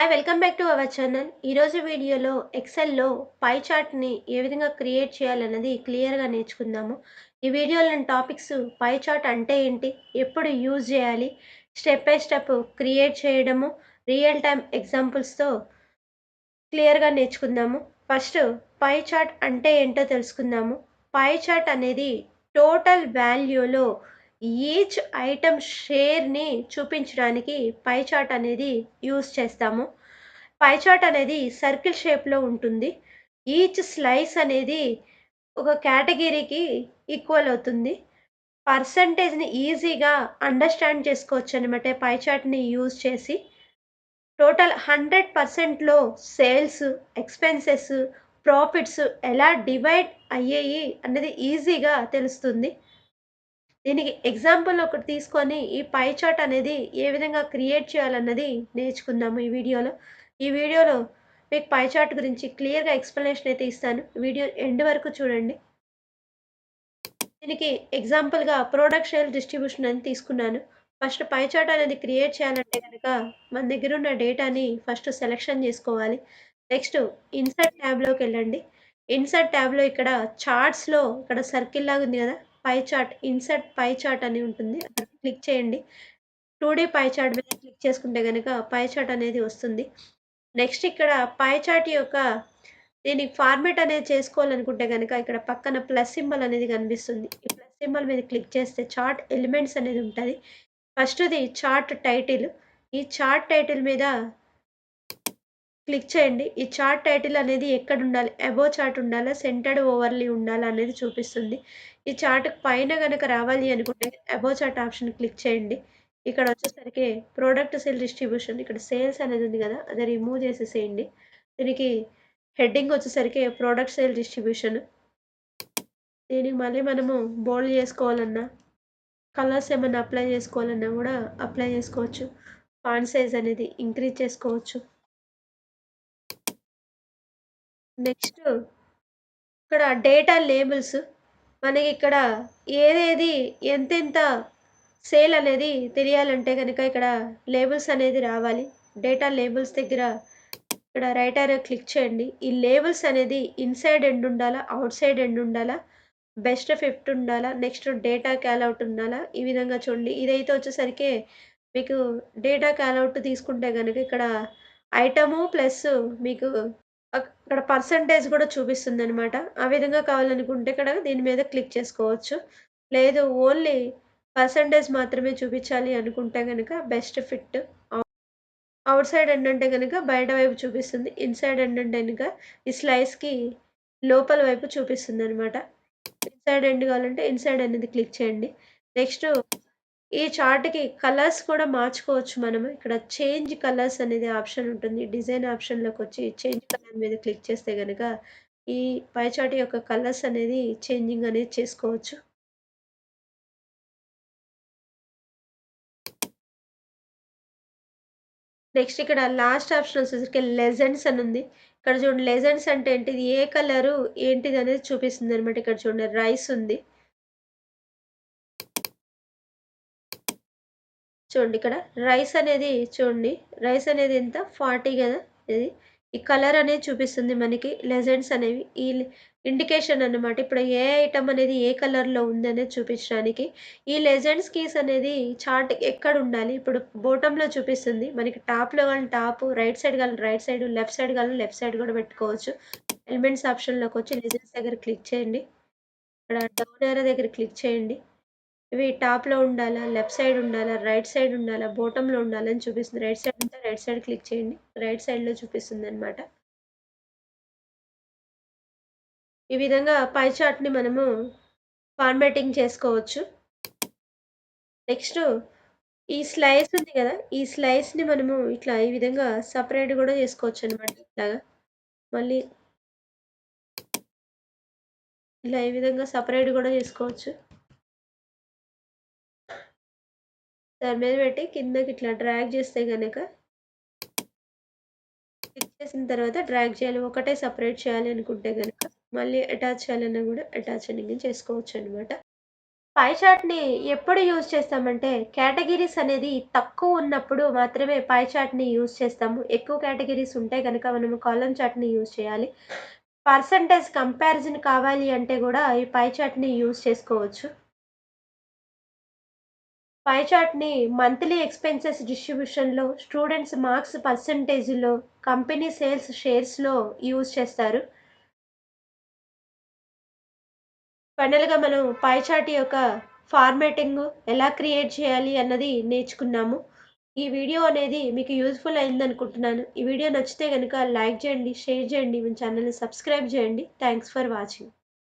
Hi! Welcome back to our channel. ఈరోజు వీడియోలో ఎక్సెల్‌లో పై చార్ట్‌ని ఏ విధంగా క్రియేట్ చేయాలన్నది క్లియర్‌గా నేర్చుకుందాము. ఈ వీడియోలోని టాపిక్స్ పై చార్ట్ అంటే ఏంటి? ఎప్పుడు యూజ్ చేయాలి? స్టెప్ బై స్టెప్ క్రియేట్ చేయడము, రియల్ టైమ్ ఎగ్జాంపుల్స్‌తో క్లియర్‌గా నేర్చుకుందాము. ఫస్ట్ పై చార్ట్ అంటే ఏంటో తెలుసుకుందాము. పై చార్ట్ అనేది టోటల్ వాల్యూలో ఈచ్ ఐటెమ్ షేర్‌ని చూపించడానికి పై చార్ట్ అనేది యూజ్ చేస్తాము. పై చార్ట్ అనేది సర్కిల్ షేప్‌లో ఉంటుంది. ఈచ్ స్లైస్ అనేది ఒక కేటగిరీకి ఈక్వల్ అవుతుంది. పర్సెంటేజ్‌ని ఈజీగా అండర్‌స్టాండ్ చేసుకోవచ్చనమాట పై చార్ట్‌ని యూజ్ చేసి. టోటల్ 100%లో సేల్స్, ఎక్స్‌పెన్సెస్, ప్రాఫిట్స్ ఎలా డివైడ్ అయ్యాయి అన్నది ఈజీగా తెలుస్తుంది. దీనికి ఎగ్జాంపుల్ ఒకటి తీసుకొని ఈ పై చార్ట్ అనేది ఏ విధంగా క్రియేట్ చేయాలన్నది నేర్చుకుందాము ఈ వీడియోలో. ఈ వీడియోలో మీకు పై చార్ట్ గురించి క్లియర్‌గా ఎక్స్‌ప్లనేషన్ అయితే ఇస్తాను. వీడియో ఎండ్ వరకు చూడండి. దీనికి ఎగ్జాంపుల్‌గా ప్రొడక్ట్ సేల్ డిస్ట్రిబ్యూషన్ అని తీసుకున్నాను. ఫస్ట్ పై చార్ట్ అనేది క్రియేట్ చేయాలంటే గనక మన దగ్గరున్న డేటాని ఫస్ట్ సెలక్షన్ జేసుకోవాలి. నెక్స్ట్ ఇన్సర్ట్ ట్యాబ్‌లోకెళ్ళండి. ఇన్సర్ట్ ట్యాబ్‌లో ఇక్కడ చార్ట్స్‌లో ఇక్కడ సర్కిల్ లాగా ఉంది గదా! Pie chart insert pie chart అని ఉంటుంది. అక్కడ క్లిక్ చేయండి. 2డీ పై చార్ట్ మీద క్లిక్ చేసుకుంటే గనక పై చార్ట్ అనేది వస్తుంది. నెక్స్ట్ ఇక్కడ పై చార్ట్ యొక్క దీనికి ఫార్మాట్ అనేది చేసుకోవాలనుకుంటే గనక ఇక్కడ పక్కన ప్లస్ సింబల్ అనేది కనిపిస్తుంది. ఈ ప్లస్ సింబల్ మీద క్లిక్ చేస్తే చార్ట్ ఎలిమెంట్స్ అనేది ఉంటది. ఫస్ట్‌ది చార్ట్ టైటిల్. ఈ చార్ట్ టైటిల్ మీద క్లిక్ చేయండి. ఈ చార్ట్ టైటిల్ అనేది ఎక్కడుండాలి? అబోవ్ చార్ట్ ఉండాలా? సెంటర్డ్ ఓవర్‌లీ ఉండాలా? అనేది చూపిస్తుంది. ఈ చార్ట్‌కి పైన గనక రావాలి అనుకుంటే అబోవ్ చార్ట్ ఆప్షన్ క్లిక్ చేయండి. ఇక్కడ వచ్చేసరికి ప్రొడక్ట్ సేల్ డిస్ట్రిబ్యూషన్ ఇక్కడ సేల్స్ అనేది ఉంది గదా! అది రిమూవ్ చేసేసేయండి. దీనికి హెడ్డింగ్ వచ్చేసరికి ప్రొడక్ట్ సేల్ డిస్ట్రిబ్యూషన్. దీనికి మళ్ళీ మనము బోల్డ్ చేసుకోవాలన్నా, కలర్స్ ఏమన్నా అప్లై చేసుకోవాలన్నా గూడా అప్లై చేసుకోవచ్చు. ఫాంట్ సైజ్ అనేది ఇంక్రీజ్ చేసుకోవచ్చు. నెక్స్ట్ ఇక్కడ డేటా లేబుల్స్ మనకిక్కడ ఏదేది ఎంతెంత సేల్ అనేది తెలియాలంటే గనక ఇక్కడ లేబుల్స్ అనేది రావాలి. డేటా లేబుల్స్ దగ్గర ఇక్కడ రైట్ యారో క్లిక్ చేయండి. ఈ లేబుల్స్ అనేది ఇన్‌సైడ్ ఎండ్ ఉండాలా? ఔట్ సైడ్ ఎండ్ ఉండాలా? బెస్ట్ ఫిట్ ఉండాలా? నెక్స్ట్ డేటా కాలౌట్ ఉండాలా? ఈ విధంగా చూడండి. ఇదైతే వచ్చేసరికి మీకు డేటా కాలౌట్ తీసుకుంటే గనక ఇక్కడ ఐటము ప్లస్ మీకు ఇక్కడ పర్సెంటేజ్ గూడా చూపిస్తుందనమాట. ఆ విధంగా కావాలనుకుంటే ఇక్కడ దీని మీద క్లిక్ చేసుకోవచ్చు. లేదు ఓన్లీ పర్సెంటేజ్ మాత్రమే చూపించాలి అనుకుంటే గనక best fit out side end అంటే గనక బయట వైపు చూపిస్తుంది. ఇన్‌సైడ్ ఎండ్ అంటే గనక ఈ స్లైస్‌కి లోపల వైపు చూపిస్తుందనమాట. ఇన్‌సైడ్ ఎండ్ కావాలంటే ఇన్‌సైడ్ అనేది క్లిక్ చేయండి. నెక్స్ట్ ఈ చార్ట్‌కి కలర్స్ కూడా మార్చుకోవచ్చు మనము. ఇక్కడ చేంజ్ కలర్స్ అనేది ఆప్షన్ ఉంటుంది. డిజైన్ ఆప్షన్‌లోకొచ్చి చేంజ్ కలర్ మీద క్లిక్ చేస్తే గనక ఈ పై చార్ట్ యొక్క కలర్స్ అనేది చేంజింగ్ అనేది చేసుకోవచ్చు. నెక్స్ట్ ఇక్కడ లాస్ట్ ఆప్షన్ వచ్చేసరికి లెజెండ్స్ అని ఉంది. ఇక్కడ చూడండి లెజెండ్స్ అంటే ఏంటిది? ఏ కలరు ఏంటిదనేది చూపిస్తుందనమాట. ఇక్కడ చూడండి రైస్ ఉంది. చూడండి ఇక్కడ రైస్ అనేది చూడండి. రైస్ అనేది ఎంత 40 గదా! ఇది. ఈ కలర్ అనేది చూపిస్తుంది మనకి లెజెండ్స్ అనేవి. ఇండికేషన్ అన్నమాట. ఇప్పుడు ఏ ఐటెమ్ అనేది ఏ కలర్‌లో ఉందనేది చూపించడానికి. ఈ లెజెండ్స్ కీస్ అనేది చార్ట్ ఎక్కడుండాలి? ఇప్పుడు బాటమ్‌లో చూపిస్తుంది. మనకి టాప్‌లో కావాలంటే టాప్, రైట్ సైడ్ కావాలంటే రైట్ సైడ్, లెఫ్ట్ సైడ్ కావాలంటే లెఫ్ట్ సైడ్ కూడా పెట్టుకోవచ్చు. ఎలిమెంట్స్ ఆప్షన్‌లోకొచ్చి లెజెండ్స్ దగ్గర క్లిక్ చేయండి. ఇక్కడ డౌన్ యారో దగ్గర క్లిక్ చేయండి. ఇవి టాప్‌లో ఉండాలా? లెఫ్ట్ సైడ్ ఉండాలా? రైట్ సైడ్ ఉండాలా? బాటమ్‌లో ఉండాలా? అని చూపిస్తుంది. రైట్ సైడ్ ఉంటే రైట్ సైడ్ క్లిక్ చేయండి. రైట్ సైడ్‌లో చూపిస్తుందనమాట. ఈ విధంగా పై చార్ట్‌ని మనము ఫార్మాటింగ్ చేసుకోవచ్చు. నెక్స్ట్ ఈ స్లైస్ ఉంది గదా! ఈ స్లైస్‌ని మనము ఇట్లా ఈ విధంగా సెపరేట్ గూడా చేసుకోవచ్చనమాట ఇట్లాగా. మళ్ళీ ఇలా ఈ విధంగా సెపరేట్ గూడా చేసుకోవచ్చు. దాని మీద పెట్టి కిందకి ఇట్లా డ్రాగ్ చేస్తే గనక క్లిక్ చేసిన తర్వాత డ్రాగ్ చేయాలి. ఒకటే సెపరేట్ చేయాలి అనుకుంటే గనక, మళ్ళీ అటాచ్ చేయాలన్నా గూడా అటాచ్ అనేది చేసుకోవచ్చనమాట. పై చార్ట్‌ని ఎప్పుడు యూజ్ చేస్తామంటే, కేటగరీస్ అనేది తక్కువ ఉన్నప్పుడు మాత్రమే పై చార్ట్‌ని యూజ్ చేస్తాము. ఎక్కువ కేటగరీస్ ఉంటే గనక మనము కాలమ్ చార్ట్‌ని యూజ్ చేయాలి. పర్సెంటేజ్ కంపారిజన్ కావాలి అంటే గూడా ఈ పై చార్ట్‌ని యూజ్ చేసుకోవచ్చు. పై చార్ట్‌ని మంత్లీ ఎక్స్‌పెన్సెస్ డిస్ట్రిబ్యూషన్‌లో, స్టూడెంట్స్ మార్క్స్ పర్సెంటేజ్‌లో, కంపెనీ సేల్స్ షేర్స్‌లో యూజ్ చేస్తారు. ఫైనల్‌గా మనం పై చార్ట్ యొక్క ఫార్మాటింగు ఎలా క్రియేట్ చేయాలి అన్నది నేర్చుకున్నాము. ఈ వీడియో అనేది మీకు యూజ్‌ఫుల్ అయిందనుకుంటున్నాను. ఈ వీడియో నచ్చితే గనుక లైక్ చేయండి, షేర్ చేయండి, మన ఛానెల్‌ని సబ్స్క్రైబ్ చేయండి. Thanks for watching.